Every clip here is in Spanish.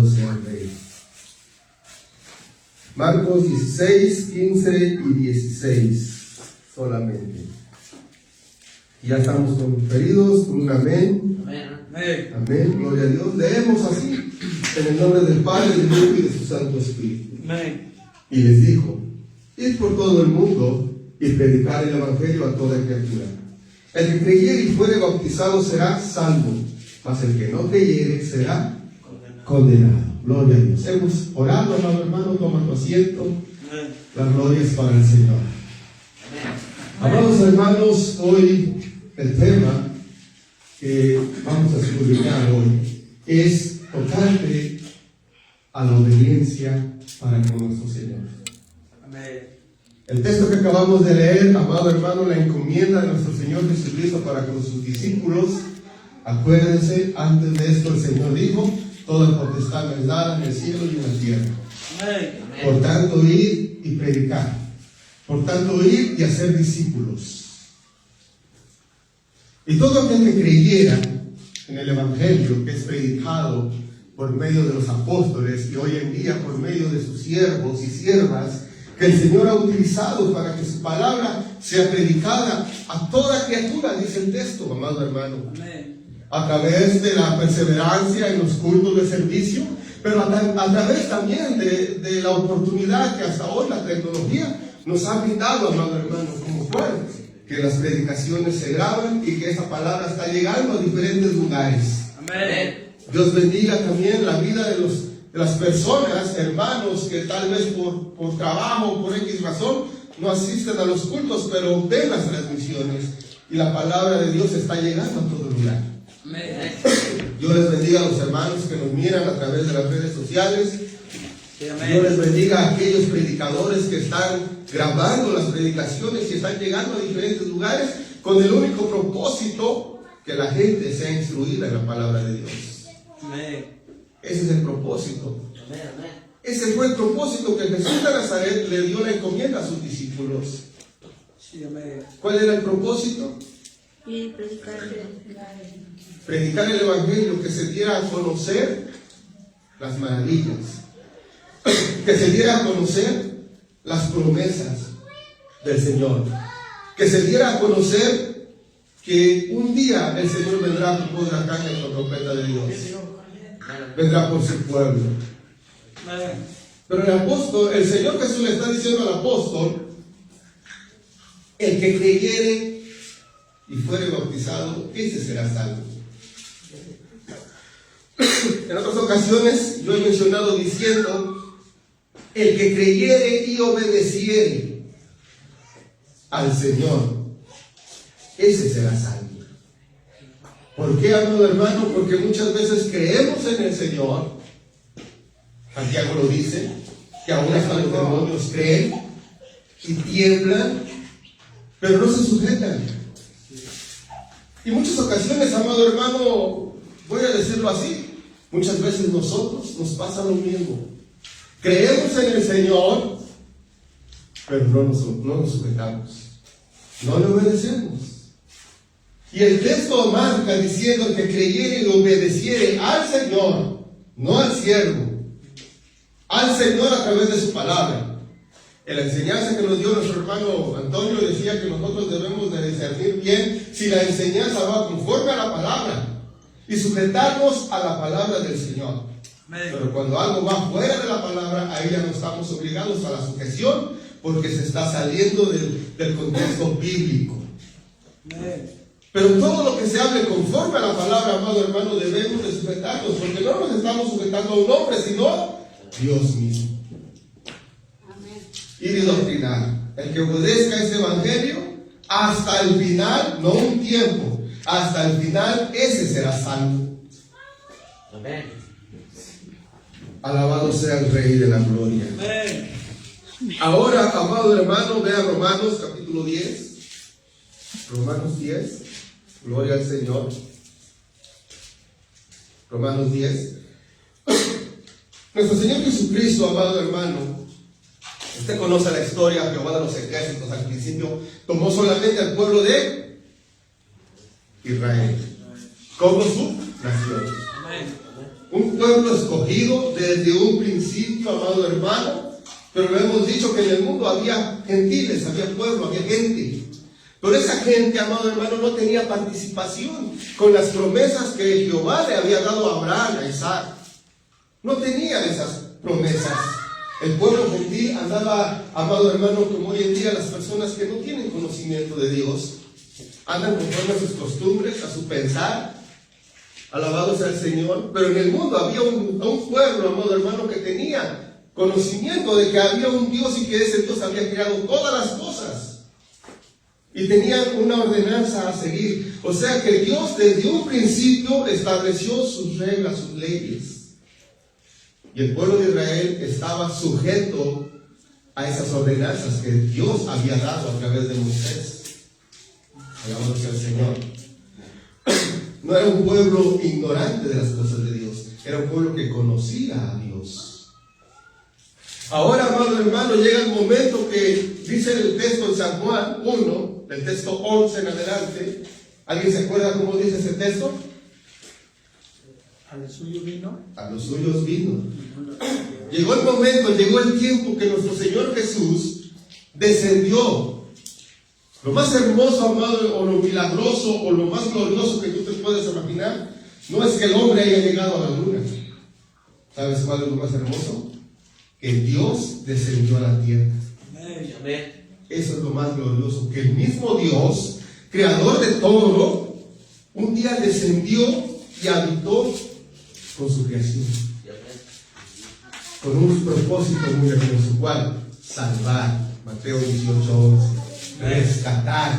Alabado sea el Rey. Marcos 16, 15 y 16 solamente. Ya estamos conferidos con un amén. Amén. Amén. Gloria a Dios. Leemos así, en el nombre del Padre, del Hijo y de su Santo Espíritu. Amén. Y les dijo: id por todo el mundo y predicar el Evangelio a toda criatura. El que creyere y fuere bautizado será salvo, mas el que no creyere será condenado. Gloria a Dios. Hemos orado, amado hermano, toma tu asiento. Amén. La gloria es para el Señor. Amados hermanos, hoy el tema que vamos a escudriñar hoy es tocante a la obediencia para con nuestro Señor. Amén. El texto que acabamos de leer, amado hermano, la encomienda de nuestro Señor Jesucristo para con sus discípulos. Acuérdense, antes de esto el Señor dijo: toda potestad me es dada en el cielo y en la tierra. Amén. Por tanto, ir y predicar. Por tanto, ir y hacer discípulos. Y todo aquel que creyera en el Evangelio que es predicado por medio de los apóstoles y hoy en día por medio de sus siervos y siervas que el Señor ha utilizado para que su palabra sea predicada a toda criatura, dice el texto, amado hermano. Amén. A través de la perseverancia en los cultos de servicio, pero a través también de la oportunidad que hasta hoy la tecnología nos ha brindado, amado hermano, como cual, que las predicaciones se graban y que esa palabra está llegando a diferentes lugares. Amén. Dios bendiga también la vida de las personas, hermanos, que tal vez por trabajo, por X razón, no asisten a los cultos, pero ven las transmisiones y la palabra de Dios está llegando a todo lugar. Amén. Dios les bendiga a los hermanos que nos miran a través de las redes sociales. Sí, Dios amén. les bendiga a aquellos predicadores que están grabando las predicaciones y están llegando a diferentes lugares con el único propósito que la gente sea instruida en la palabra de Dios. Amén. Ese es el propósito. Amén. Amén. Ese fue el propósito que Jesús de Nazaret le dio la encomienda a sus discípulos. Sí, amén. ¿Cuál era el propósito? Y predicar el Evangelio. Predicar el Evangelio, que se diera a conocer las maravillas, que se diera a conocer las promesas del Señor, que se diera a conocer que un día el Señor vendrá con huracán y con trompeta de Dios, vendrá por su pueblo. Amén. Pero el apóstol, el Señor Jesús le está diciendo al apóstol: el que creyere y fuere bautizado, ese será salvo. En otras ocasiones yo he mencionado diciendo: el que creyere y obedeciere al Señor, ese será salvo. ¿Por qué, amado hermano? Porque muchas veces creemos en el Señor. Santiago lo dice, que aún hasta los demonios creen y tiemblan, pero no se sujetan. Y muchas ocasiones, amado hermano, voy a decirlo así, muchas veces nosotros nos pasa lo mismo. Creemos en el Señor, pero no nos sujetamos, no le obedecemos. Y el texto marca diciendo que creyere y obedeciere al Señor, no al siervo, al Señor a través de su palabra. En la enseñanza que nos dio nuestro hermano Antonio decía que nosotros debemos de discernir bien si la enseñanza va conforme a la palabra y sujetarnos a la palabra del Señor. Pero cuando algo va fuera de la palabra, ahí ya no estamos obligados a la sujeción porque se está saliendo del contexto bíblico. Pero todo lo que se hable conforme a la palabra, amado hermano, debemos de sujetarnos, porque no nos estamos sujetando a un hombre, sino a Dios mismo. Y de doctrinar. El que obedezca este evangelio hasta el final, no un tiempo, hasta el final, ese será salvo. Amén. Alabado sea el Rey de la gloria. Amén. Ahora, amado hermano, vea Romanos capítulo 10. Romanos 10. Gloria al Señor. Romanos 10. Nuestro Señor Jesucristo, amado hermano, usted conoce la historia, Jehová de los ejércitos al principio tomó solamente al pueblo de Israel como su nación. Amén. un pueblo escogido desde un principio, amado hermano. Pero lo hemos dicho que en el mundo había gentiles, había pueblo, había gente. Pero esa gente, amado hermano, no tenía participación con las promesas que Jehová le había dado a Abraham, a Isaac. No tenían esas promesas. El pueblo gentil andaba, amado hermano, como hoy en día las personas que no tienen conocimiento de Dios, andan conforme a sus costumbres, a su pensar. Alabado sea el Señor. Pero en el mundo había un pueblo, amado hermano, que tenía conocimiento de que había un Dios y que ese Dios había creado todas las cosas. Y tenían una ordenanza a seguir. O sea que Dios desde un principio estableció sus reglas, sus leyes. Y el pueblo de Israel estaba sujeto a esas ordenanzas que Dios había dado a través de Moisés. Alabado sea el Señor. No era un pueblo ignorante de las cosas de Dios. Era un pueblo que conocía a Dios. Ahora, amado hermano, llega el momento que dice el texto en San Juan 1, del texto 11 en adelante. ¿Alguien se acuerda cómo dice ese texto? A los suyos vino. A los suyos vino. Llegó el momento, llegó el tiempo que nuestro Señor Jesús descendió. Lo más hermoso, amado, o lo milagroso, o lo más glorioso que tú te puedes imaginar, no es que el hombre haya llegado a la luna. ¿Sabes cuál es lo más hermoso? Que Dios descendió a la tierra. Eso es lo más glorioso, que el mismo Dios, creador de todo, un día descendió y habitó con su creación, con un propósito muy hermoso. ¿Cuál? Salvar. Mateo 18:11. Rescatar.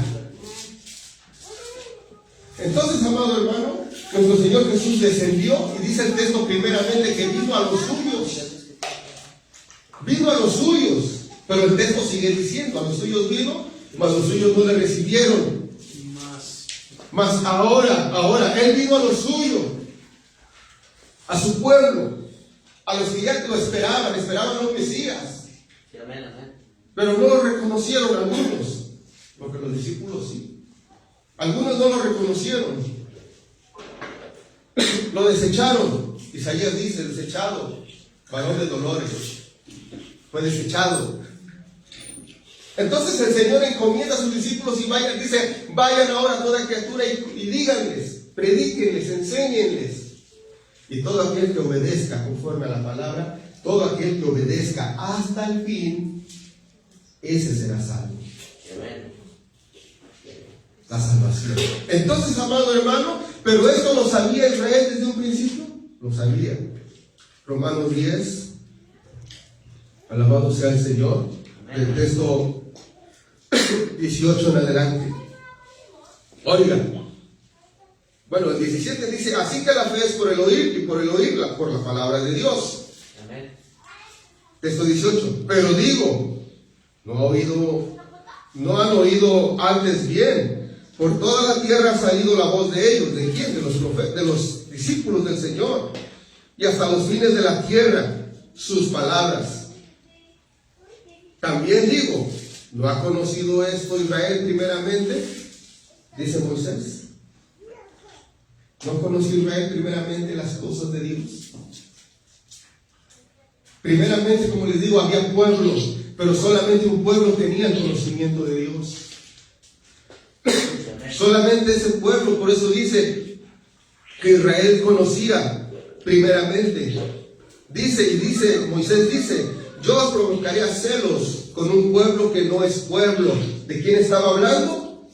Entonces, amado hermano, nuestro Señor Jesús descendió y dice el texto primeramente que vino a los suyos. Vino a los suyos, pero el texto sigue diciendo, a los suyos vino, mas los suyos no le recibieron. Mas ahora, Él vino a los suyos, a su pueblo, a los que ya lo esperaban a un Mesías. Pero no lo reconocieron algunos, porque los discípulos sí. Algunos no lo reconocieron, lo desecharon. Isaías dice, desechado, varón de dolores. Fue desechado. Entonces el Señor encomienda a sus discípulos y dice, vayan ahora a toda criatura y díganles, predíquenles, enséñenles. Y todo aquel que obedezca conforme a la palabra, todo aquel que obedezca hasta el fin, ese será salvo. La salvación. Entonces, amado hermano, pero esto lo sabía Israel desde un principio. Lo sabía. Romanos 10. Alabado sea el Señor. El texto 18 en adelante. Oigan. Bueno, el 17 dice, así que la fe es por el oír y por el oírla, por la palabra de Dios. Amén. Texto 18. Pero digo, no han oído antes bien. Por toda la tierra ha salido la voz de ellos. ¿De quién? De los profetas, de los discípulos del Señor. Y hasta los fines de la tierra, sus palabras. También digo, ¿no ha conocido esto Israel primeramente? Dice Moisés. ¿No conoció Israel primeramente las cosas de Dios? Primeramente, como les digo, había pueblos, pero solamente un pueblo tenía el conocimiento de Dios. Solamente ese pueblo, por eso dice que Israel conocía primeramente. Moisés dice, yo os provocaré a celos con un pueblo que no es pueblo. ¿De quién estaba hablando?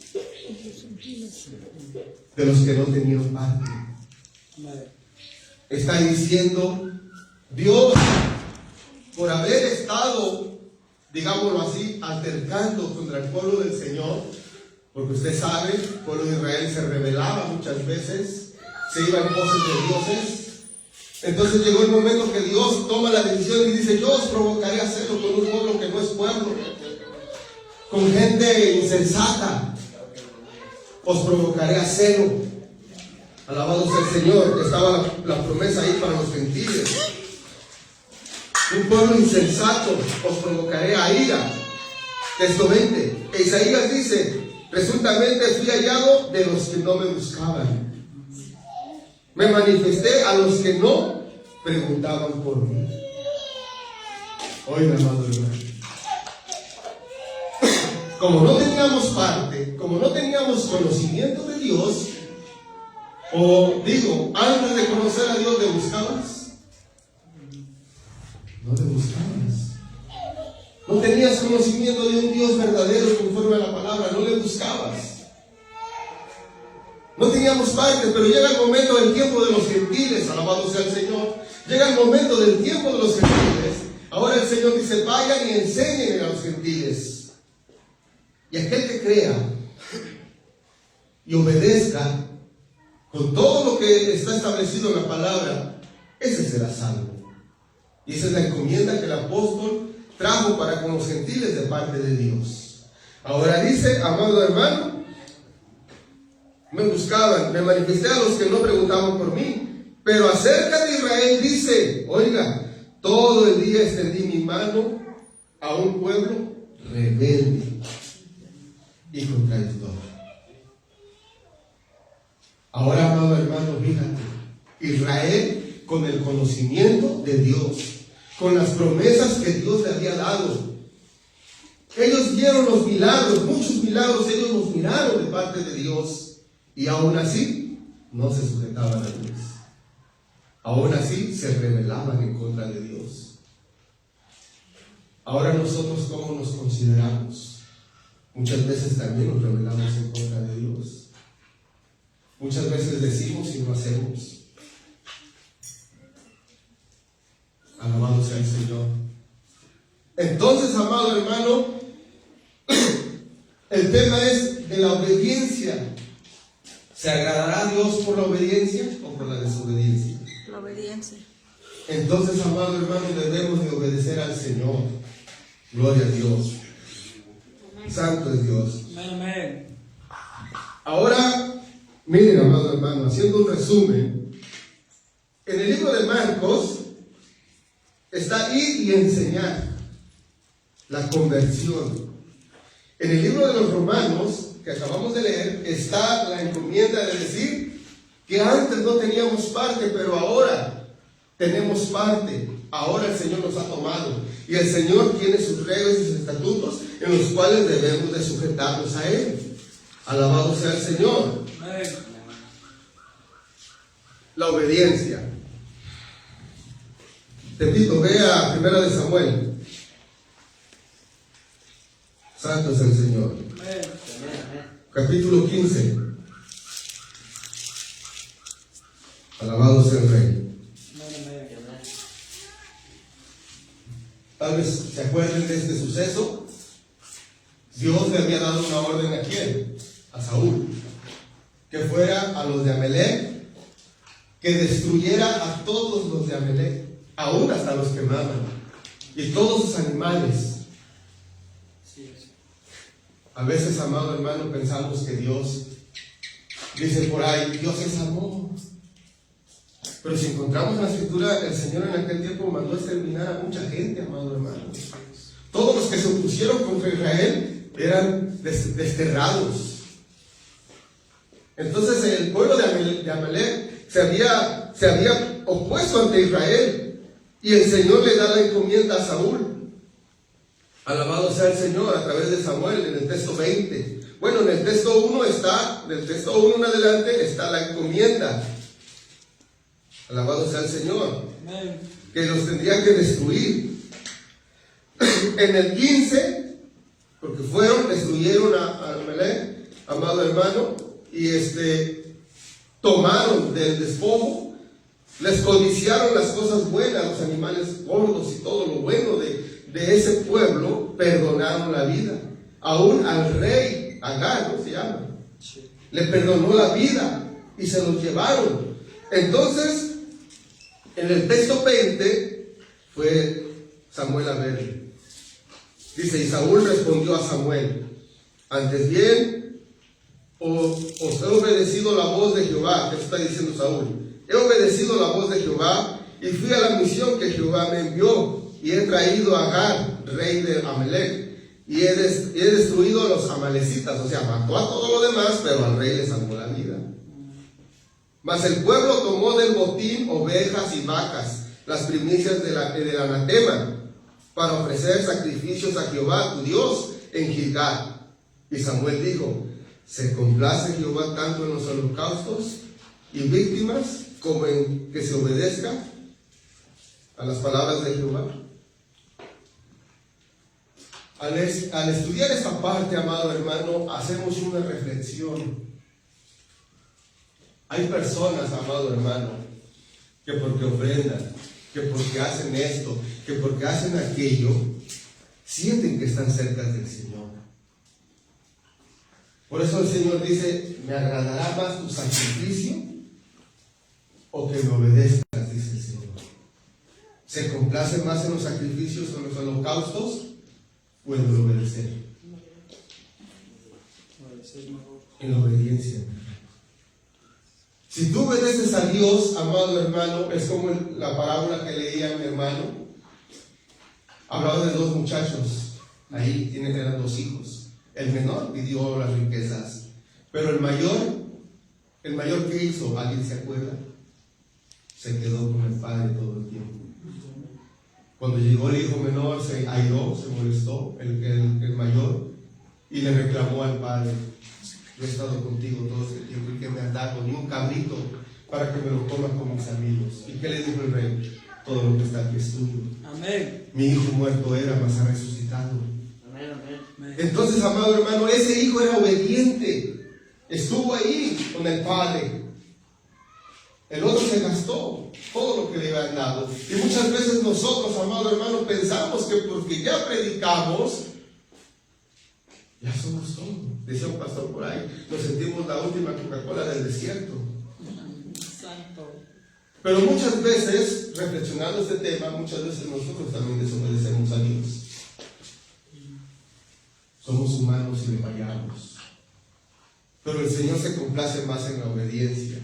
De los que no tenían parte. Está diciendo, Dios, por haber estado, digámoslo así, altercando contra el pueblo del Señor, porque usted sabe, el pueblo de Israel se rebelaba muchas veces, se iba en poses de dioses. Entonces llegó el momento que Dios toma la decisión y dice, yo os provocaré a hacerlo con un pueblo que no es pueblo, con gente insensata, os provocaré a hacerlo. Alabado sea el Señor. Estaba la promesa ahí para los gentiles. Un pueblo insensato, os provocaré a ira. Texto 20. Isaías dice, presuntamente fui hallado de los que no me buscaban. Me manifesté a los que no preguntaban por mí. Oiga, amado hermano, como no teníamos parte, como no teníamos conocimiento de Dios, o digo, antes de conocer a Dios, ¿le buscabas? No le buscabas. No tenías conocimiento de un Dios verdadero conforme a la palabra, no le buscabas. No teníamos parte, pero llega el momento del tiempo de los gentiles, alabado sea el Señor. Llega el momento del tiempo de los gentiles. Ahora el Señor dice, vayan y enseñen a los gentiles. Y aquel que crea y obedezca con todo lo que está establecido en la palabra, ese será salvo. Y esa es la encomienda que el apóstol trajo para con los gentiles de parte de Dios. Ahora dice, amado hermano, me buscaban, me manifesté a los que no preguntaban por mí. Pero acerca de Israel dice, oiga, todo el día extendí mi mano a un pueblo rebelde y contradictor. Ahora, amado hermano, fíjate, Israel con el conocimiento de Dios, con las promesas que Dios le había dado. Ellos vieron los milagros, muchos milagros ellos los miraron de parte de Dios. Y aún así, no se sujetaban a Dios. Aún así, se rebelaban en contra de Dios. Ahora nosotros, ¿cómo nos consideramos? Muchas veces también nos rebelamos en contra de Dios. Muchas veces decimos y no hacemos. Alabado sea el Señor. Entonces, amado hermano, el tema es de la obediencia. ¿Se agradará a Dios por la obediencia o por la desobediencia? La obediencia. Entonces, amado hermano, debemos de obedecer al Señor. Gloria a Dios. Santo es Dios. Amén. Ahora, miren, amado hermano, haciendo un resumen, en el libro de Marcos está ir y enseñar, la conversión. En el libro de los Romanos, que acabamos de leer, está la encomienda de decir que antes no teníamos parte, pero ahora tenemos parte. Ahora el Señor nos ha tomado y el Señor tiene sus reglas y sus estatutos en los cuales debemos de sujetarnos a Él. Alabado sea el Señor. La obediencia. Repito, vea 1 de Samuel. Santo es el Señor. Capítulo 15. Alabado sea el Rey. Tal vez se acuerden de este suceso. Dios le había dado una orden a quién, a Saúl, que fuera a los de Amalec, que destruyera a todos los de Amalec, aún hasta los que maman, y todos sus animales. A veces, amado hermano, pensamos que Dios, dice por ahí, Dios es amor. Pero si encontramos en la escritura, el Señor en aquel tiempo mandó exterminar a mucha gente, amado hermano. Todos los que se opusieron contra Israel eran desterrados. Entonces el pueblo de Amalec se había opuesto ante Israel, y el Señor le da la encomienda a Saúl. Alabado sea el Señor a través de Samuel en el texto 20. Bueno, en el texto 1 está, del texto 1 en adelante está la encomienda. Alabado sea el Señor. Que los tendría que destruir. En el 15, porque destruyeron a Amalec, amado hermano, y tomaron del despojo, les codiciaron las cosas buenas, los animales gordos y todo lo bueno de ese pueblo, perdonaron la vida. Aún al rey Agag, ¿no se llama? Le perdonó la vida y se los llevaron. Entonces, en el texto 20 fue Samuel a verle. Dice, y Saúl respondió a Samuel, antes bien, os he obedecido la voz de Jehová. ¿Qué está diciendo Saúl? He obedecido la voz de Jehová y fui a la misión que Jehová me envió, y he traído a Agag, rey de Amalec, y he destruido a los amalecitas. O sea, mató a todo lo demás, pero al rey le salvó la vida. Mas el pueblo tomó del botín ovejas y vacas, las primicias del anatema, para ofrecer sacrificios a Jehová tu Dios en Gilgal. Y Samuel dijo: ¿se complace Jehová tanto en los holocaustos y víctimas como en que se obedezca a las palabras de Jehová? Al estudiar esta parte, amado hermano, hacemos una reflexión. Hay personas, amado hermano, que porque ofrendan, que porque hacen esto, que porque hacen aquello, sienten que están cerca del Señor. Por eso el Señor dice: ¿me agradará más tu sacrificio o que me obedezcas? Dice el Señor. ¿Se complace más en los sacrificios o en los holocaustos o en el obedecer? En la obediencia. Si tú obedeces a Dios, amado hermano, es como la parábola que leía mi hermano. Hablaba de dos muchachos. Ahí eran dos hijos. El menor pidió las riquezas, pero el mayor ¿qué hizo? ¿Alguien se acuerda? Se quedó con el padre todo el tiempo. Cuando llegó el hijo menor, se airó, se molestó, el mayor, y le reclamó al padre: yo he estado contigo todo este tiempo y que me has dado ni un cabrito para que me lo comas con mis amigos. ¿Y qué le dijo el rey? Todo lo que está aquí es tuyo. Amén. Mi hijo muerto era, mas ha resucitado. Amén, amén. Entonces, amado hermano, ese hijo era obediente. Estuvo ahí con el padre. El otro se gastó todo lo que le habían dado. Y muchas veces nosotros, amado hermano, pensamos que porque ya predicamos, ya somos todo. Decía un pastor por ahí: nos sentimos la última Coca-Cola del desierto. Santo. Pero muchas veces, reflexionando este tema, muchas veces nosotros también desobedecemos a Dios. Somos humanos y le fallamos. Pero el Señor se complace más en la obediencia.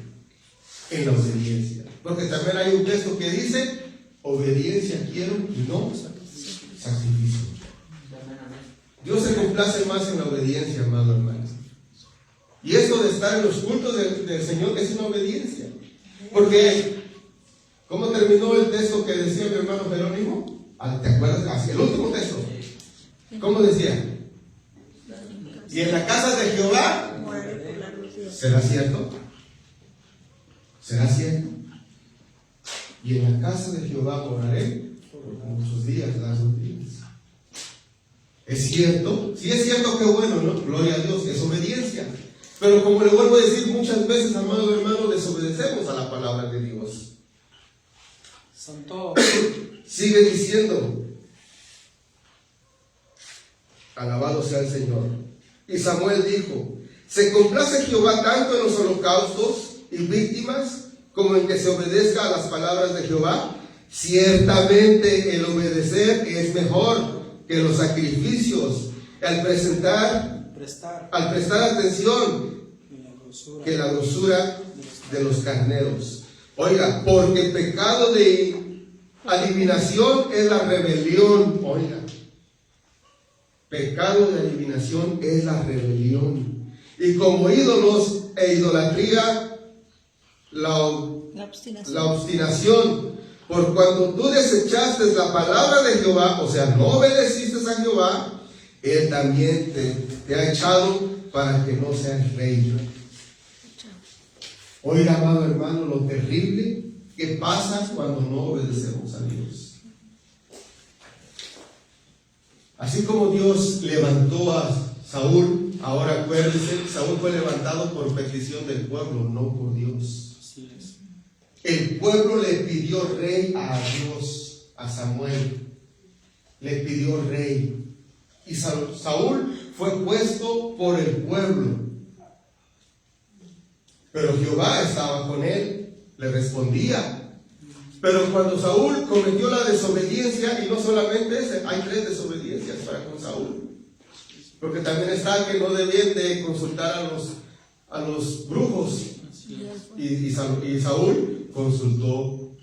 En la obediencia. Porque también hay un texto que dice: obediencia quiero y no sacrificio. Dios se complace más en la obediencia, amado hermano. Y esto de estar en los cultos del Señor es una obediencia. Porque, ¿cómo terminó el texto que decía mi hermano Jerónimo? ¿Te acuerdas? El último texto. ¿Cómo decía? Y en la casa de Jehová, ¿será cierto? ¿Será cierto? Y en la casa de Jehová moraré por muchos días, largos días. ¿Es cierto? Si es cierto, qué bueno, ¿no? Gloria a Dios, es obediencia. Pero como le vuelvo a decir, muchas veces, amado hermano, desobedecemos a la palabra de Dios. Santo. Sigue diciendo: alabado sea el Señor. Y Samuel dijo: ¿se complace Jehová tanto en los holocaustos y víctimas como en que se obedezca a las palabras de Jehová? Ciertamente el obedecer es mejor que los sacrificios, al prestar atención que la grosura de los carneros. Oiga, porque pecado de adivinación es la rebelión. Oiga, pecado de adivinación es la rebelión. Y como ídolos e idolatría, la obstinación. Por cuando tú desechaste la palabra de Jehová, o sea, no obedeciste a Jehová, Él también te ha echado para que no seas rey. Oiga, amado hermano, lo terrible que pasa cuando no obedecemos a Dios. Así como Dios levantó a Saúl, ahora acuérdense, Saúl fue levantado por petición del pueblo, no por Dios. Así es. El pueblo le pidió rey a Dios, a Samuel. Le pidió rey. Y Saúl fue puesto por el pueblo. Pero Jehová estaba con él, le respondía. Pero cuando Saúl cometió la desobediencia, y no solamente ese, hay 3 desobediencias para con Saúl. Porque también está que no debían de consultar a los brujos. Y Saúl consultó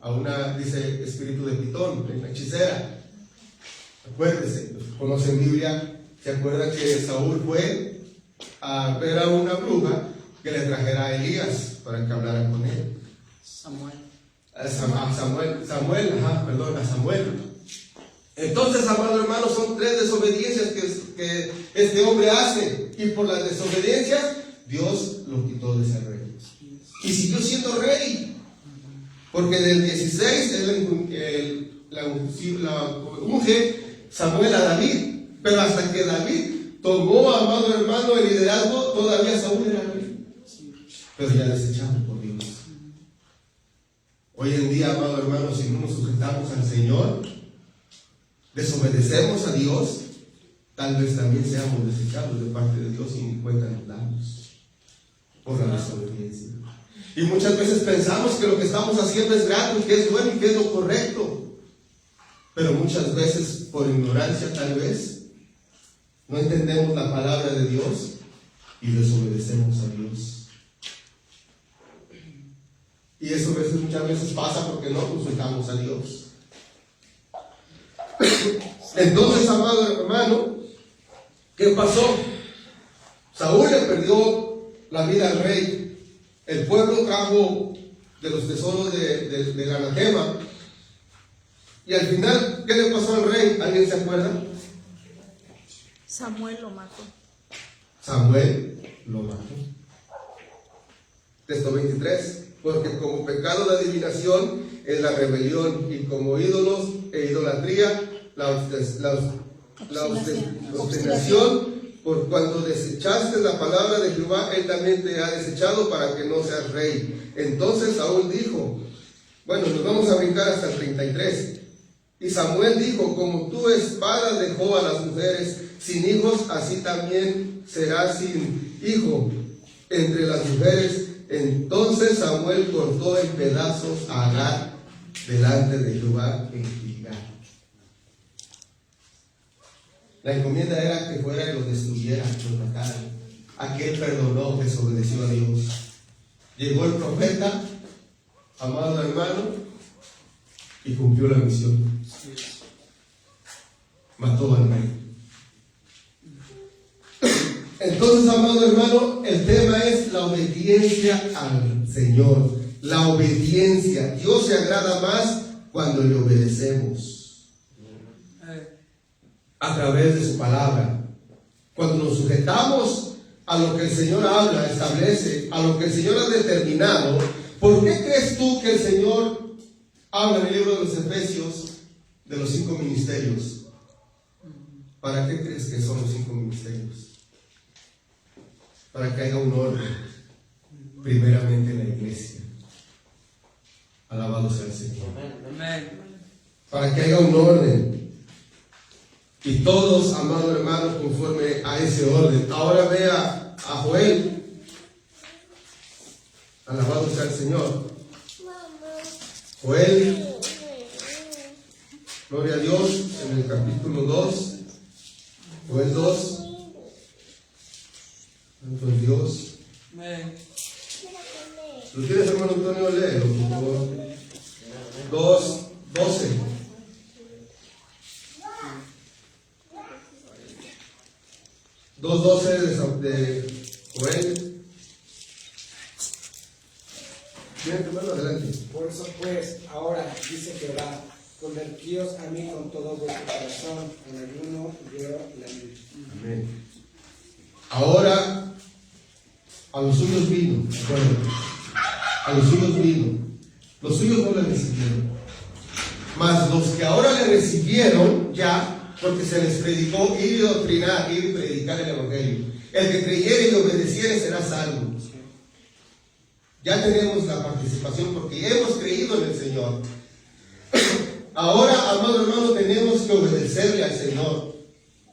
a una, dice, espíritu de Pitón, una hechicera. Acuérdense, los que conocen Biblia, se acuerdan que Saúl fue a ver a una bruja que le trajera a Elías para que hablara con él. a Samuel. Entonces, amado hermano, son 3 desobediencias que este hombre hace, y por las desobediencias Dios lo quitó de ser rey y siguió siendo rey, porque del 16 él unge Samuel a David, pero hasta que David tomó, amado hermano, el liderazgo, todavía Saúl era rey, pero ya desechado por Dios. Hoy en día, amado hermano, si no nos sujetamos al Señor, desobedecemos a Dios, tal vez también seamos desechados de parte de Dios y ni cuenta nos damos por la desobediencia. Y muchas veces pensamos que lo que estamos haciendo es grato, que es bueno y que es lo correcto, pero muchas veces por ignorancia tal vez no entendemos la palabra de Dios y desobedecemos a Dios. Y eso muchas veces pasa porque no consultamos a Dios. Entonces, amado hermano, ¿qué pasó? Saúl le perdió la vida al rey. El pueblo trajo de los tesoros del anatema. Y al final, ¿qué le pasó al rey? ¿Alguien se acuerda? Samuel lo mató. Samuel lo mató. Texto 23. Porque como pecado de adivinación es la rebelión, y como ídolos e idolatría la obstinación, por cuanto desechaste la palabra de Jehová, él también te ha desechado para que no seas rey. Entonces Saúl dijo, bueno, nos vamos a brincar hasta el 33. Y Samuel dijo, como tu espada dejó a las mujeres sin hijos, así también será sin hijo entre las mujeres. Entonces Samuel cortó en pedazos a Agar delante de Jehová en Gilgal. La encomienda era que fuera y los destruyera, los matara. Aquel perdonó, desobedeció a Dios. Llegó el profeta, amado hermano, y cumplió la misión. Mató al rey. Entonces, amado hermano, el tema es la obediencia al Señor. La obediencia. Dios se agrada más cuando le obedecemos a través de su palabra. Cuando nos sujetamos a lo que el Señor habla, establece, a lo que el Señor ha determinado. ¿Por qué crees tú que el Señor habla en el libro de los Efesios de los 5 ministerios? ¿Para qué crees que son los 5 ministerios? Para que haya un orden, primeramente en la iglesia. Alabado sea el Señor. Para que haya un orden. Y todos, amado hermano, conforme a ese orden. Ahora vea a Joel. Alabado sea el Señor. Joel, gloria a Dios, en el capítulo 2. Joel 2. Santo Dios. ¿Lo tienes, hermano Antonio? Léelo, por favor. 2:12. de Joel. Bien, hermano, adelante. Por eso pues, ahora dice Jehová, convertíos a mí con todo vuestro corazón, en ayuno yo la luz. Amén. Ahora, a los suyos vino, bueno, a los suyos vino, los suyos no le recibieron, mas los que ahora le recibieron ya, porque se les predicó ir y doctrinar, ir y predicar el evangelio. El que creyere y obedeciere será salvo. Ya tenemos la participación porque hemos creído en el Señor. Ahora, amado hermano, tenemos que obedecerle al Señor.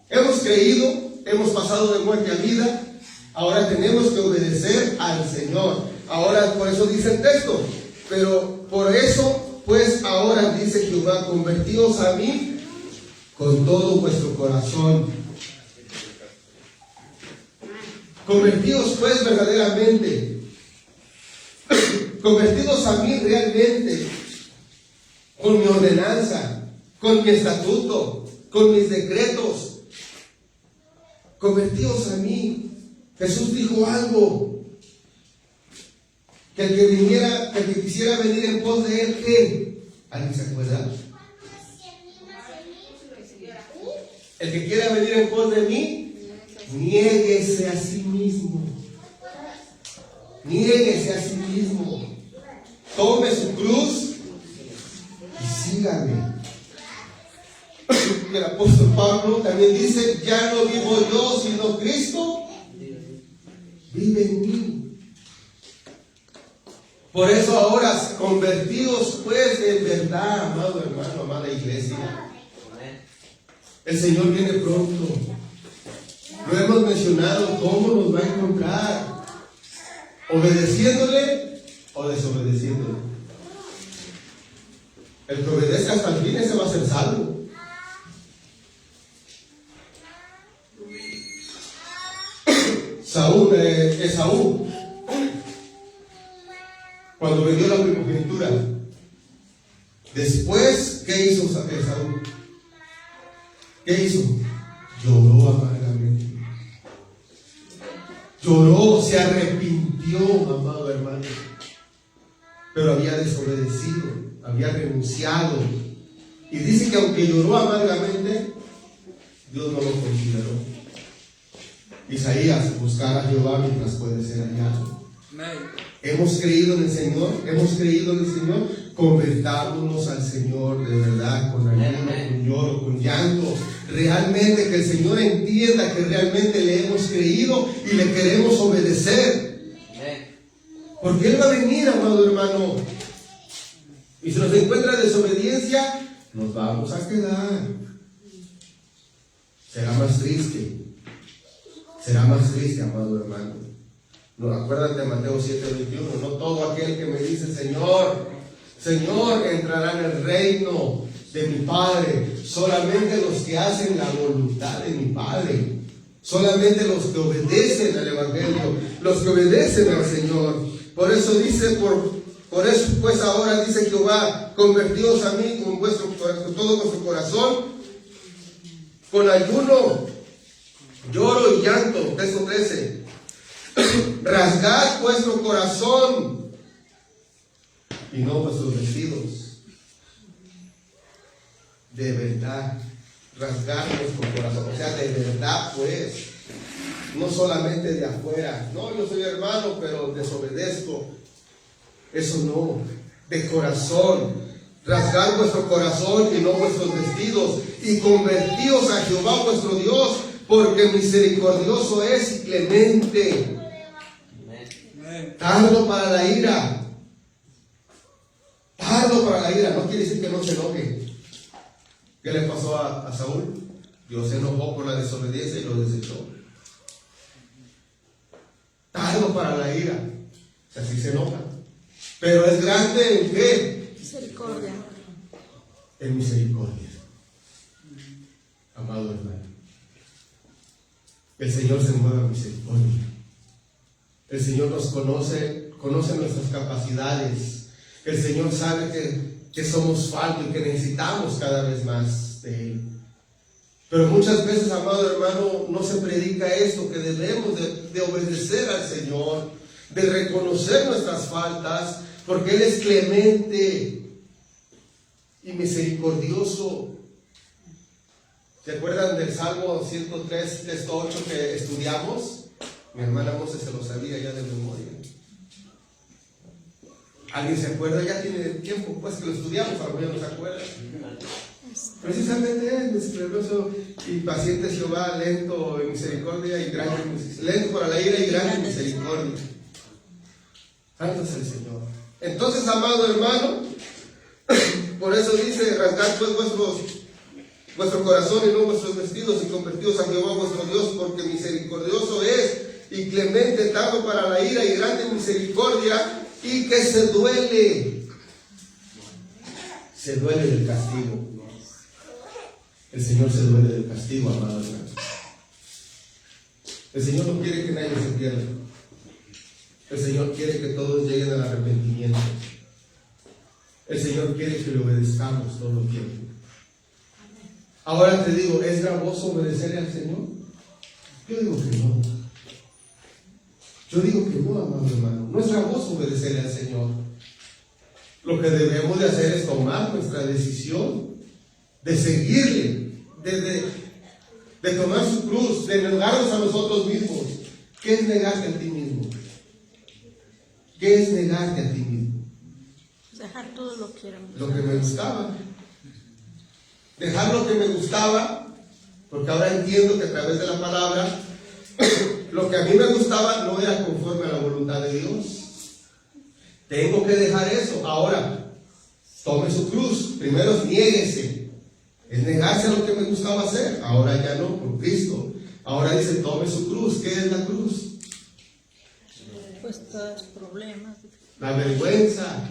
Hemos creído, hemos pasado de muerte a vida. Ahora tenemos que obedecer al Señor. Ahora, por eso dice el texto. Pero por eso, pues ahora dice Jehová, convertíos a mí con todo vuestro corazón. Convertíos pues verdaderamente. Convertidos a mí realmente, con mi ordenanza, con mi estatuto, con mis decretos. Convertidos a mí. Jesús dijo algo Que el que quisiera venir en pos de él, ¿qué? ¿Alguien se acuerda? El que quiera venir en pos de mí, niéguese a sí mismo. Niéguese a sí mismo. Tome su cruz y sígame. El apóstol Pablo también dice, ya no vivo yo, sino Cristo vive en mí. Por eso ahora convertidos pues en verdad, amado hermano, amada iglesia. El Señor viene pronto. Lo hemos mencionado, ¿cómo nos va a encontrar? ¿Obedeciéndole o desobedeciéndole? El que obedezca hasta el fin, ese va a ser salvo. Esaú, cuando vendió la primogenitura, después, ¿qué hizo Esaú? ¿Qué hizo? Lloró amargamente. Lloró, se arrepintió, amado hermano. Pero había desobedecido, había renunciado. Y dice que aunque lloró amargamente, Dios no lo consideró. Isaías, buscar a Jehová mientras puede ser hallado. Hemos creído en el Señor, convertámonos al Señor de verdad, con ayuno, con lloro, con llanto. Realmente que el Señor entienda que realmente le hemos creído y le queremos obedecer. Porque Él va a venir, amado hermano. Y si nos encuentra desobediencia, nos vamos a quedar. Será más triste. Será más triste, amado hermano. No, acuérdate de Mateo 7:21. No todo aquel que me dice Señor, Señor, entrará en el reino de mi Padre. Solamente los que hacen la voluntad de mi Padre. Solamente los que obedecen al Evangelio, los que obedecen al Señor. Por eso dice, por eso pues ahora dice Jehová, convertíos a mí con todo vuestro corazón, con ayuno, lloro y llanto. Texto 13. Rasgad vuestro corazón y no vuestros vestidos. De verdad, rasgar nuestro corazón, o sea, de verdad pues, no solamente de afuera. No, yo soy hermano, pero desobedezco. Eso no, de corazón. Rasgad vuestro corazón y no vuestros vestidos, y convertíos a Jehová vuestro Dios, porque misericordioso es y clemente, tardo para la ira. Tardo para la ira, no quiere decir que no se enoje. ¿Qué le pasó a Saúl? Dios se enojó por la desobediencia y lo desechó. Tardo para la ira, o sea, sí se enoja. Pero es grande en qué? Misericordia. En misericordia. Amado hermano, el Señor se mueve a misericordia. El Señor nos conoce nuestras capacidades. El Señor sabe que somos faltos y que necesitamos cada vez más de Él. Pero muchas veces, amado hermano, no se predica esto, que debemos de obedecer al Señor, de reconocer nuestras faltas, porque Él es clemente y misericordioso. ¿Se acuerdan del Salmo 103, texto 8 que estudiamos? Mi hermana Mose se lo sabía ya de memoria. ¿Alguien se acuerda? Ya tiene tiempo pues que lo estudiamos, algunos no se acuerdan. Precisamente es misericordioso y paciente Jehová, lento en misericordia y grande en misericordia. Lento para la ira y grande en misericordia. Santo es el Señor. Entonces, amado hermano, por eso dice, rasgad pues vuestro corazón y no vuestros vestidos, y convertíos a Jehová vuestro Dios, porque misericordioso es y clemente, tardo para la ira y grande en misericordia, y que se duele del castigo. El Señor se duele del castigo, amado hermano. El Señor no quiere que nadie se pierda. El Señor quiere que todos lleguen al arrepentimiento. El Señor quiere que le obedezcamos todo el tiempo. Ahora te digo, ¿es gravoso obedecerle al Señor? Yo digo que no. Yo digo que no, amado hermano. No es gravoso obedecerle al Señor. Lo que debemos de hacer es tomar nuestra decisión de seguirle, de tomar su cruz, de negarnos a nosotros mismos. ¿Qué es negarte a ti mismo? ¿Qué es negarte a ti mismo? Dejar todo lo que éramos. Lo que me gustaba. Dejar lo que me gustaba, porque ahora entiendo que a través de la palabra, lo que a mí me gustaba no era conforme a la voluntad de Dios. Tengo que dejar eso. Ahora, tome su cruz. Primero niéguese. Es negarse a lo que me gustaba hacer. Ahora ya no, por Cristo. Ahora dice, tome su cruz. ¿Qué es la cruz? Pues todos problemas. La vergüenza.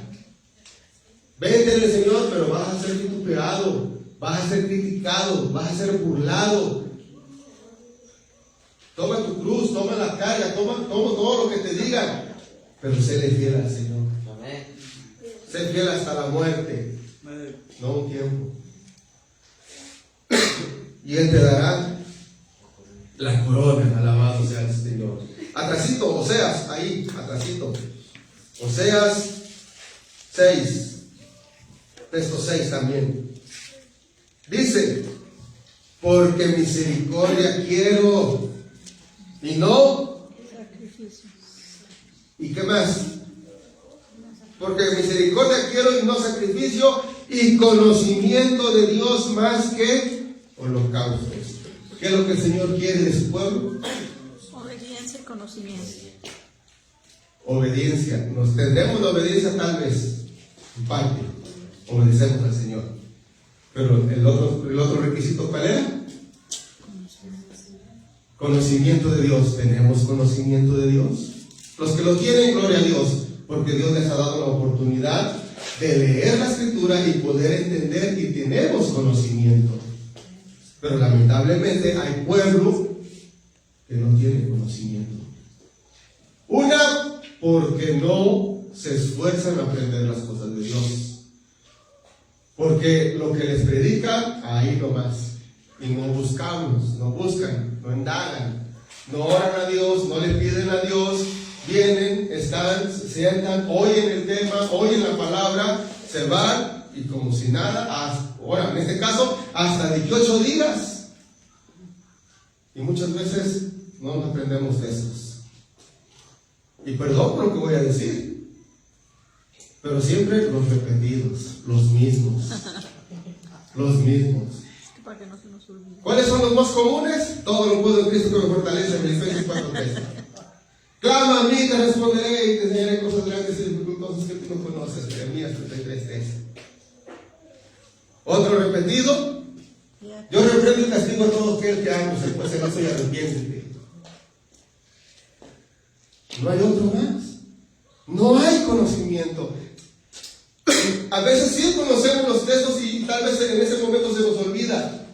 Véndele, Señor, pero vas a ser vituperado, vas a ser criticado, vas a ser burlado. Toma tu cruz, toma la carga, toma todo lo que te digan, pero séle fiel al Señor. Sé fiel hasta la muerte, no un tiempo. Y Él te dará la corona, alabado sea el Señor. Atrasito, Oseas, ahí, atrasito. Oseas 6, texto 6 también. Dice, porque misericordia quiero y no Sacrificio. ¿y qué más? Porque misericordia quiero y no sacrificio, y conocimiento de Dios más que holocaustos. ¿Qué es lo que el Señor quiere de su pueblo? Obediencia y conocimiento. Obediencia. Nos tendremos la obediencia tal vez, en parte. Obedecemos al Señor. Pero el otro requisito, ¿cuál era? Conocimiento de Dios. ¿Tenemos conocimiento de Dios? Los que lo tienen, gloria a Dios, porque Dios les ha dado la oportunidad de leer la Escritura y poder entender, y tenemos conocimiento. Pero lamentablemente hay pueblo que no tiene conocimiento. Una, porque no se esfuerzan a aprender las cosas de Dios. Porque lo que les predican, ahí nomás. Y no buscamos, no buscan, no indagan, no oran a Dios, no le piden a Dios. Vienen, están, se sientan, oyen el tema, oyen la palabra, se van y como si nada, ahora en este caso, hasta 18 días. Y muchas veces no nos aprendemos de esos. Y perdón por lo que voy a decir, pero siempre los repetidos, los mismos. Los mismos. Para que no se nos olvide. ¿Cuáles son los más comunes? Todo lo puedo en Cristo que me fortalece, en Filipenses 4:3. Clama a mí, te responderé y te enseñaré cosas grandes y cosas que tú no conoces. Jeremías 33:3. Otro repetido. Yo reprendo y castigo a todo aquel que amo, pues en eso y arrepiéntete. No hay otro más. No hay conocimiento. A veces sí conocemos los textos y tal vez en ese momento se nos olvida.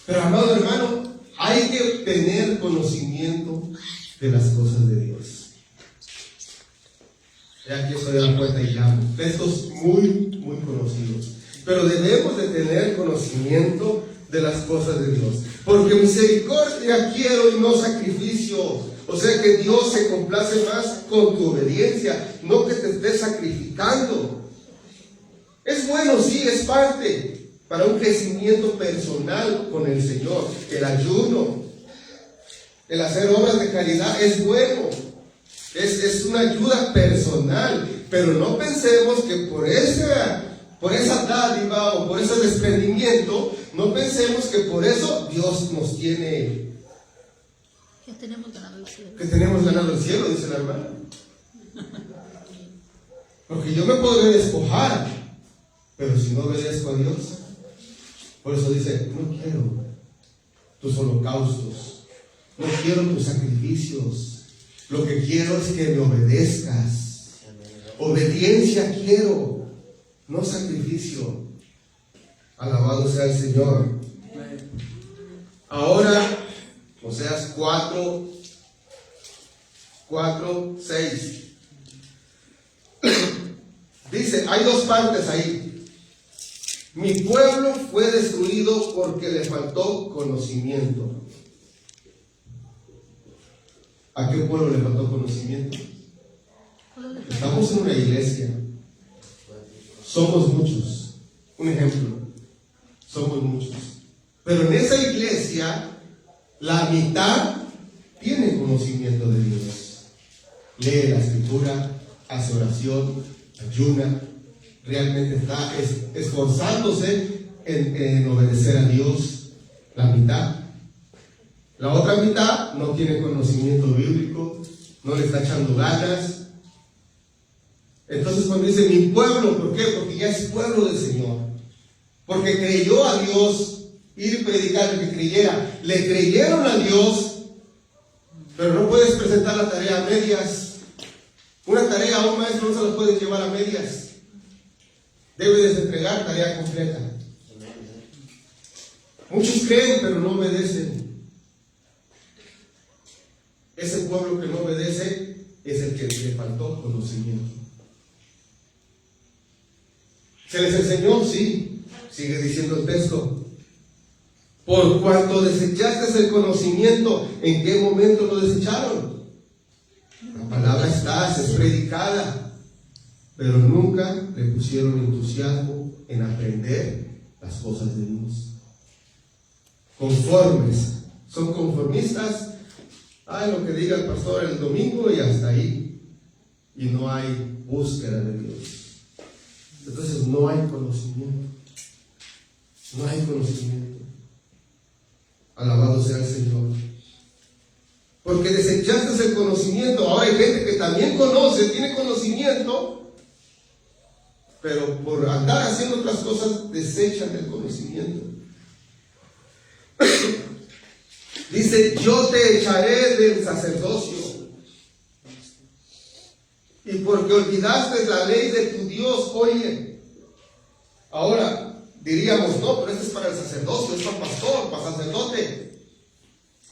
Pero amado hermano, hay que tener conocimiento de las cosas de Dios. Ya que soy de la puerta y llamo. Textos muy, muy conocidos. Pero debemos de tener conocimiento de las cosas de Dios. Porque misericordia quiero y no sacrificio. O sea que Dios se complace más con tu obediencia, no que te estés sacrificando. Es bueno, sí, es parte para un crecimiento personal con el Señor. El ayuno, el hacer obras de caridad es bueno. Es una ayuda personal. Pero no pensemos que por esa dádiva o por ese desprendimiento, no pensemos que por eso Dios nos tiene... Que tenemos ganado el cielo. Que tenemos ganado el cielo, dice la hermana. Porque yo me podré despojar, pero si no obedezco a Dios, por eso dice, no quiero tus holocaustos, no quiero tus sacrificios, lo que quiero es que me obedezcas. Obediencia quiero, no sacrificio. Alabado sea el Señor. Ahora, Oseas 4:6. Dice, hay dos partes ahí. Mi pueblo fue destruido porque le faltó conocimiento. ¿A qué pueblo le faltó conocimiento? Estamos en una iglesia. Somos muchos. Un ejemplo. Somos muchos. Pero en esa iglesia, la mitad tiene conocimiento de Dios. Lee la escritura, hace oración, ayuna. Realmente está esforzándose en obedecer a Dios. La mitad. La otra mitad no tiene conocimiento bíblico, no le está echando ganas. Entonces cuando dice mi pueblo, ¿por qué? Porque ya es pueblo del Señor. Porque creyó a Dios, ir y predicar que creyera. Le creyeron a Dios, pero no puedes presentar la tarea a medias. Una tarea a un maestro no se la puedes llevar a medias. Debes entregar tarea completa. Muchos creen, pero no obedecen. Ese pueblo que no obedece es el que le faltó conocimiento. ¿Se les enseñó? Sí. Sigue diciendo el texto. Por cuanto desechaste el conocimiento, ¿en qué momento lo desecharon? La palabra está, es predicada, pero nunca le pusieron entusiasmo en aprender las cosas de Dios. Conformes, son conformistas. Lo que diga el pastor el domingo y hasta ahí. Y no hay búsqueda de Dios. Entonces no hay conocimiento. No hay conocimiento. Alabado sea el Señor. Porque desechaste el conocimiento. Ahora hay gente que también conoce, tiene conocimiento, pero por andar haciendo otras cosas desechan el conocimiento. Dice, yo te echaré del sacerdocio. Y porque olvidaste la ley de tu Dios, oye. Ahora, diríamos, no, pero este es para el sacerdocio, es para el pastor, para el sacerdote.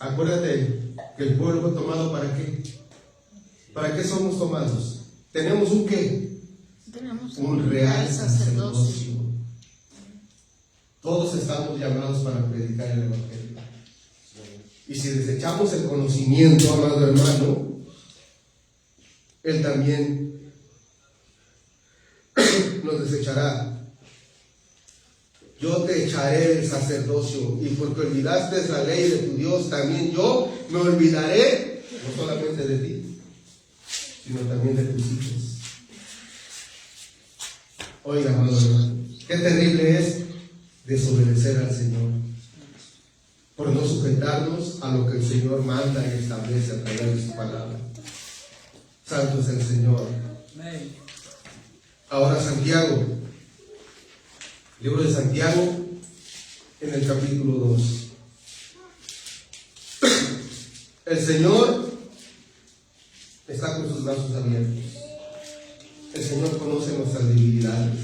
Acuérdate que el pueblo fue tomado ¿para qué? ¿Para qué somos tomados? ¿Tenemos un qué? Tenemos Un real sacerdocio. Todos estamos llamados para predicar el Evangelio. Y si desechamos el conocimiento, amado hermano, Él también nos desechará. Yo te echaré del sacerdocio, y porque olvidaste la ley de tu Dios, también yo me olvidaré, no solamente de ti, sino también de tus hijos. Oiga, amado hermano, qué terrible es desobedecer al Señor, por no sujetarnos a lo que el Señor manda y establece a través de su palabra. Santo es el Señor. Ahora Santiago, libro de Santiago, en el capítulo 2. El Señor está con sus brazos abiertos. El Señor conoce nuestras debilidades.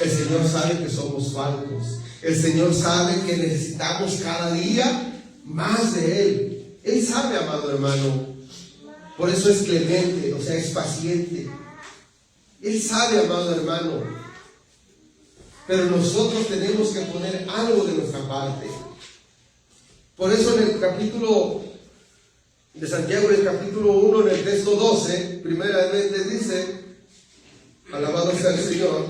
El Señor sabe que somos faltos. El Señor sabe que necesitamos cada día más de Él. Él sabe, amado hermano. Por eso es clemente, o sea, es paciente. Él sabe, amado hermano. Pero nosotros tenemos que poner algo de nuestra parte. Por eso en el capítulo de Santiago, en el capítulo 1, en el texto 12, primeramente dice, alabado sea el Señor,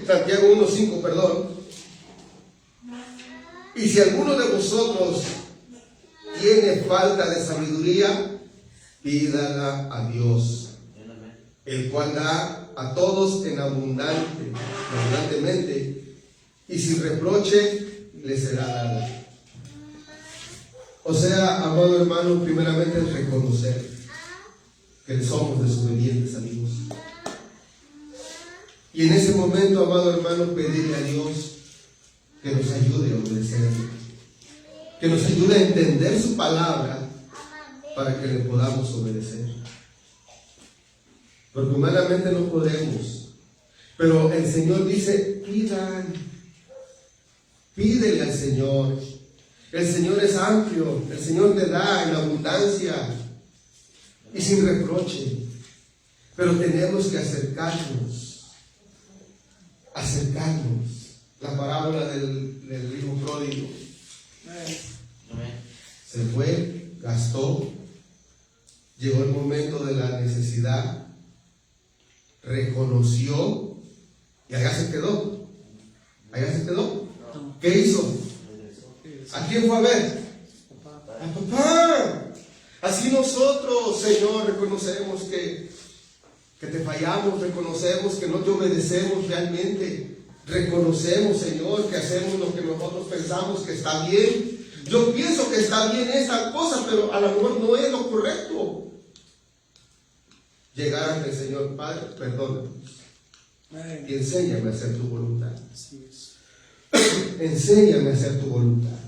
Santiago 1:5, perdón. Y si alguno de vosotros tiene falta de sabiduría, pídala a Dios, el cual da a todos abundantemente, y sin reproche le será dado. O sea, amado hermano, primeramente es reconocer que somos desobedientes a Dios. Y en ese momento, amado hermano, pedirle a Dios que nos ayude a obedecerle, que nos ayude a entender su palabra para que le podamos obedecer. Porque humanamente no podemos. Pero el Señor dice, pídele al Señor. El Señor es amplio, el Señor te da en abundancia y sin reproche. Pero tenemos que acercarnos. La parábola del hijo pródigo. Se fue, gastó, llegó el momento de la necesidad, reconoció y allá se quedó. Allá se quedó. ¿Qué hizo? ¿A quién fue a ver? A papá. Así nosotros, Señor, reconocemos que te fallamos, reconocemos que no te obedecemos realmente, reconocemos, Señor, que hacemos lo que nosotros pensamos que está bien. Yo pienso que está bien esta cosa, pero a lo mejor no es lo correcto. Llegar ante el Señor, Padre, perdóname y enséñame a hacer tu voluntad. Enséñame a hacer tu voluntad.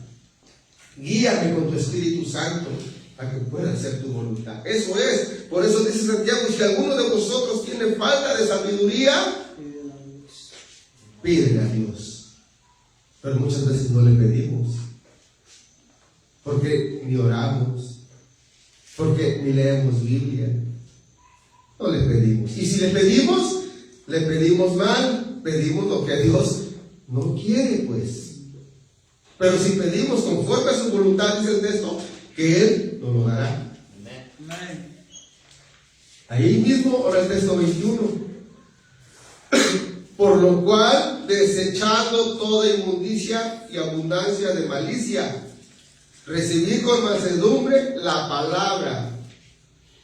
Guíame con tu Espíritu Santo a que pueda hacer tu voluntad. Eso es. Por eso dice Santiago, si alguno de vosotros tiene falta de sabiduría, pídele a Dios. Pero muchas veces no le pedimos. Porque ni oramos. Porque ni leemos Biblia. No le pedimos. Y si le pedimos mal, pedimos lo que Dios no quiere, pues. Pero si pedimos conforme a su voluntad, dice el texto, que Él nos lo dará. Ahí mismo, ahora el texto 21. Por lo cual, desechando toda inmundicia y abundancia de malicia, recibid con mansedumbre la palabra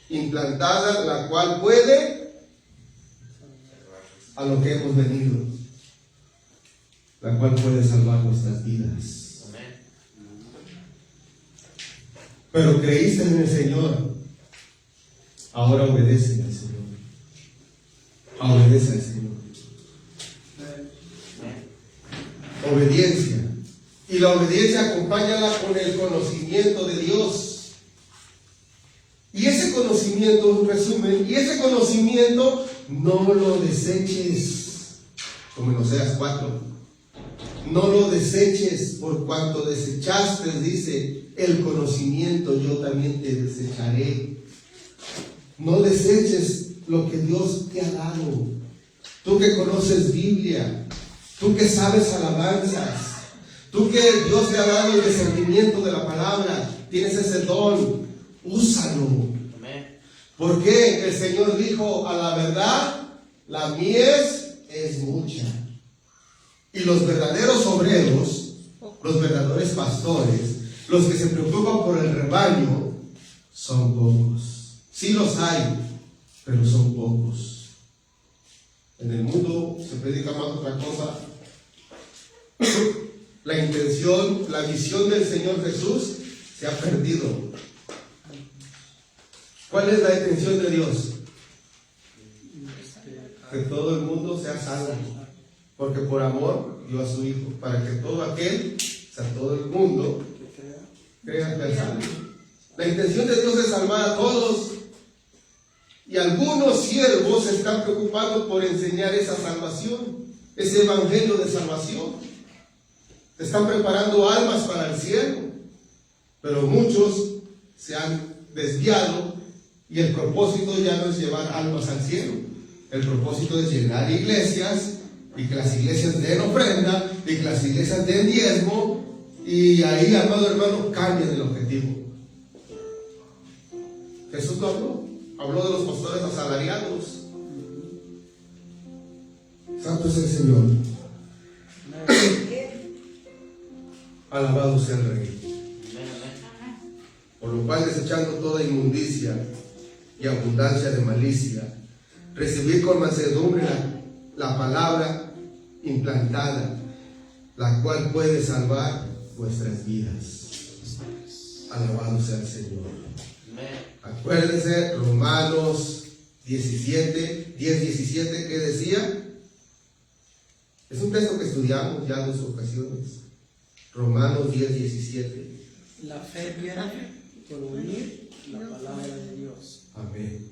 implantada, la cual puede a lo que hemos venido, la cual puede salvar nuestras vidas. Pero creíste en el Señor, ahora obedece al Señor. Obedece al Señor. Obediencia. Y la obediencia acompáñala con el conocimiento de Dios. Y ese conocimiento, un resumen, y ese conocimiento no lo deseches, como en Oseas 4. No lo deseches, por cuanto desechaste, dice, el conocimiento, yo también te desecharé. No deseches lo que Dios te ha dado. Tú que conoces Biblia, tú que sabes alabanzas, tú que Dios te ha dado el discernimiento de la palabra, tienes ese don, úsalo. Porque el Señor dijo, a la verdad, la mies es mucha. Y los verdaderos obreros, los verdaderos pastores, los que se preocupan por el rebaño, son pocos. Sí los hay, pero son pocos. En el mundo se predica más otra cosa. La intención, la visión del Señor Jesús se ha perdido. ¿Cuál es la intención de Dios? Que todo el mundo sea salvo. Porque por amor dio a su Hijo, para que todo aquel, o sea, todo el mundo, crea que es salvo. La intención de Dios es salvar a todos. Y algunos siervos se están preocupando por enseñar esa salvación, ese evangelio de salvación. Están preparando almas para el cielo. Pero muchos se han desviado y el propósito ya no es llevar almas al cielo. El propósito es llenar iglesias y que las iglesias den ofrenda y que las iglesias den diezmo, y ahí, amado hermano, cambian el objetivo. Jesús lo habló de los pastores asalariados. Santo es el Señor. Alabado sea el Rey. Por lo cual, desechando toda inmundicia y abundancia de malicia, recibid con mansedumbre la palabra implantada, la cual puede salvar vuestras vidas. Alabado sea el Señor. Acuérdense, Romanos 10:17, ¿qué decía? Es un texto que estudiamos ya en 2 ocasiones. Romanos 10:17. La fe viene por oír la palabra de Dios. Amén.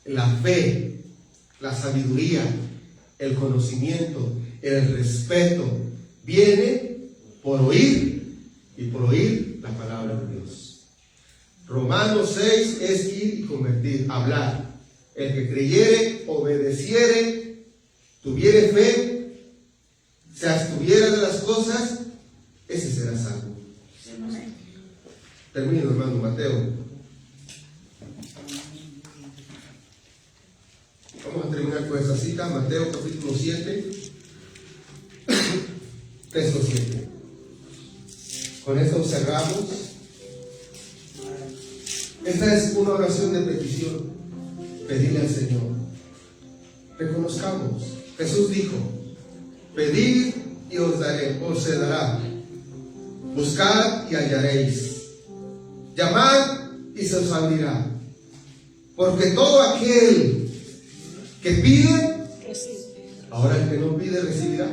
La fe, la sabiduría, el conocimiento, el respeto, viene por oír, y por oír la palabra de Dios. Romanos 6 es ir y convertir, hablar. El que creyere, obedeciere, tuviere fe, se abstuviera de las cosas, ese será salvo. Termino, hermano Mateo. Vamos a terminar con esta cita, Mateo capítulo 7, texto 7. Con esto cerramos. Esta es una oración de petición. Pedirle al Señor. Reconozcamos. Jesús dijo: pedid y os se dará. Buscad y hallaréis. Llamad y se os abrirá. Porque todo aquel que pide, ahora el que no pide recibirá.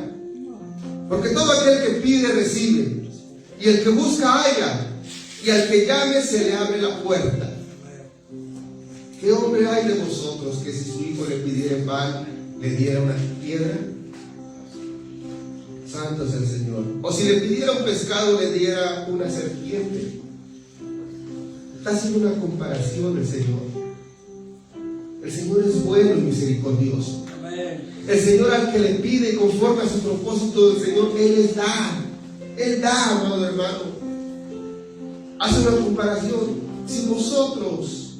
Porque todo aquel que pide recibe, y el que busca halla, y al que llame se le abre la puerta. ¿Qué hombre hay de vosotros que si su hijo le pidiera pan, le diera una piedra? Santo es el Señor. O si le pidiera un pescado, le diera una serpiente. Está haciendo una comparación el Señor. El Señor es bueno y misericordioso. El Señor al que le pide conforme a su propósito del Señor, Él les da. Él da, amado hermano. Hace una comparación. Si vosotros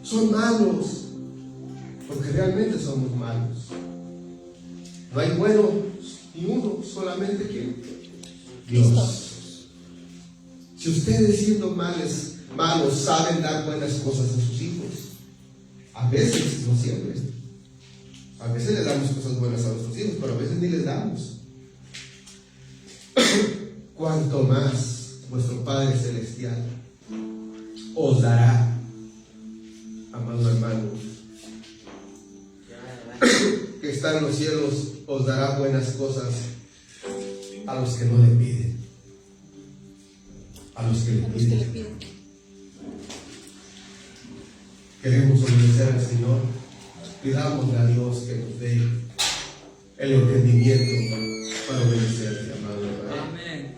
son malos, porque realmente somos malos, no hay bueno ni uno, solamente que Dios. Si ustedes siendo malos saben dar buenas cosas a sus hijos, a veces, no siempre, a veces les damos cosas buenas a nuestros hijos, pero a veces ni les damos. Cuanto más vuestro Padre Celestial os dará, amado hermano, que está en los cielos, os dará buenas cosas a los que no le piden. A los que le piden. Queremos obedecer al Señor. Pidámosle a Dios que nos dé el entendimiento para obedecerle, amado hermano. Amén.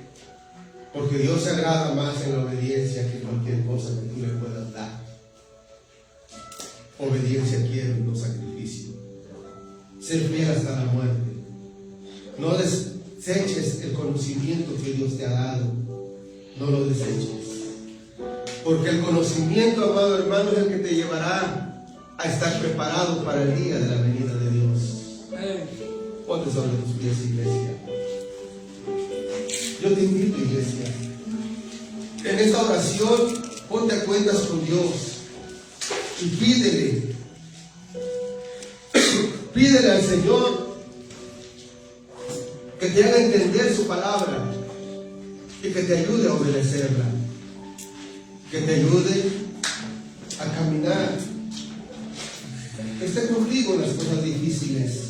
Porque Dios se agrada más en la obediencia que en cualquier cosa que tú le puedas dar. Obediencia quiero y no sacrificio. Ser fiel hasta la muerte. No deseches el conocimiento que Dios te ha dado. No lo deseches. Porque el conocimiento, amado hermano, es el que te llevará a estar preparado para el día de la venida de Dios. Ponte sobre tus pies, iglesia. Yo te invito, iglesia. En esta oración, ponte a cuentas con Dios y pídele. Pídele al Señor que te haga entender su palabra y que te ayude a obedecerla. Que te ayude a caminar. Que esté contigo en las cosas difíciles.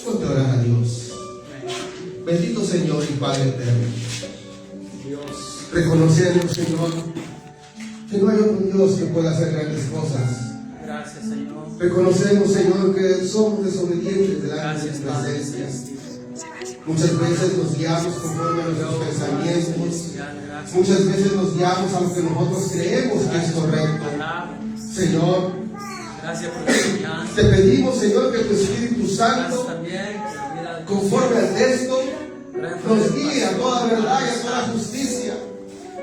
Ponte a orar a Dios. Bendito Señor y Padre eterno. Dios. Reconociendo, Señor, que no hay otro Dios que pueda hacer grandes cosas. Gracias, Señor. Reconocemos, Señor, que somos desobedientes delante de tu presencia. Muchas veces nos guiamos conforme a nuestros pensamientos. Muchas veces nos guiamos a lo que nosotros creemos que es correcto. Señor, gracias por la enseñanza. te pedimos, Señor, que tu Espíritu Gracias Santo, también conforme al texto, nos guíe a toda verdad y a toda justicia.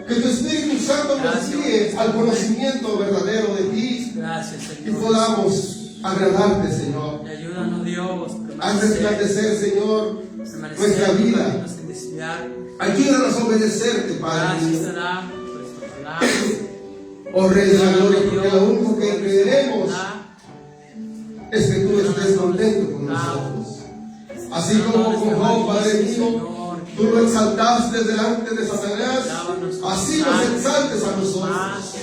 Que tu Espíritu Santo nos guíe al conocimiento verdadero de ti. Gracias, Y Señor. podamos agradarte, Señor. Y ayúdanos, Dios. Haz resplandecer, Señor, nuestra vida. Ayúdanos a obedecerte, Padre Gracias mío. te da por esta palabra. Oh Rey de la Gloria, porque lo único que queremos es que tú estés contento con nosotros. Así como con Job, Padre mío, tú lo exaltaste delante de Satanás, así nos exaltes a nosotros.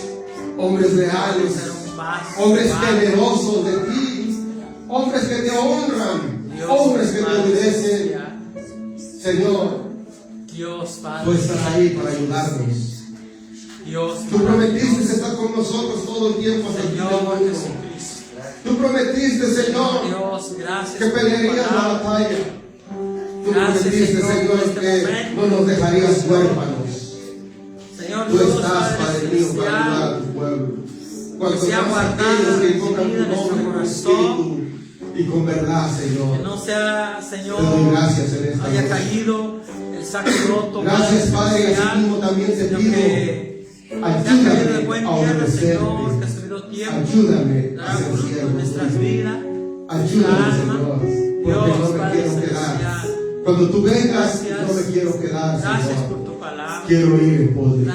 Hombres leales, hombres temerosos de ti, hombres que te honran, hombres que te obedecen. Señor, Dios, tú Padre, estás ahí para ayudarnos. Dios, Tú prometiste estar con nosotros todo el tiempo hasta el fin del Señor mundo. Jesucristo. Tú prometiste, Señor, Dios, gracias que por tu pelearías la palabra. batalla. Tú Gracias, prometiste, Señor, Señor, por este que momento. no nos dejarías huérfanos. Señor Tú Dios, estás, Padre mío, para ayudar a celestial, tu pueblo. Cuanto sea más guardada, aquellos que invocan tu recibida en nombre con nuestro espíritu y con verdad, que Señor. no sea, Señor, Te doy gracias en esta haya noche. caído el saque broto. Gracias, Padre, y así mismo también te pido. Ayúdame a obedecerte. Ayúdame a ser siervo tuyo. Ayúdame, Señor, porque no me quiero quedar. Cuando tú vengas, no me quiero quedar, Señor. Quiero ir en pos de ti.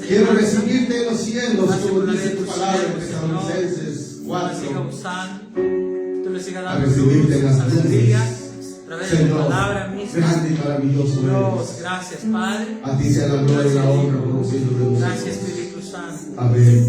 Quiero recibirte en los cielos, como dice tu palabra en Tesalonicenses 4. A recibirte en las nubes. Señor, grande y maravilloso eres. Gracias, Padre. A ti sea la gloria y la honra por los siglos de los siglos. Gracias, Espíritu Santo. Amén.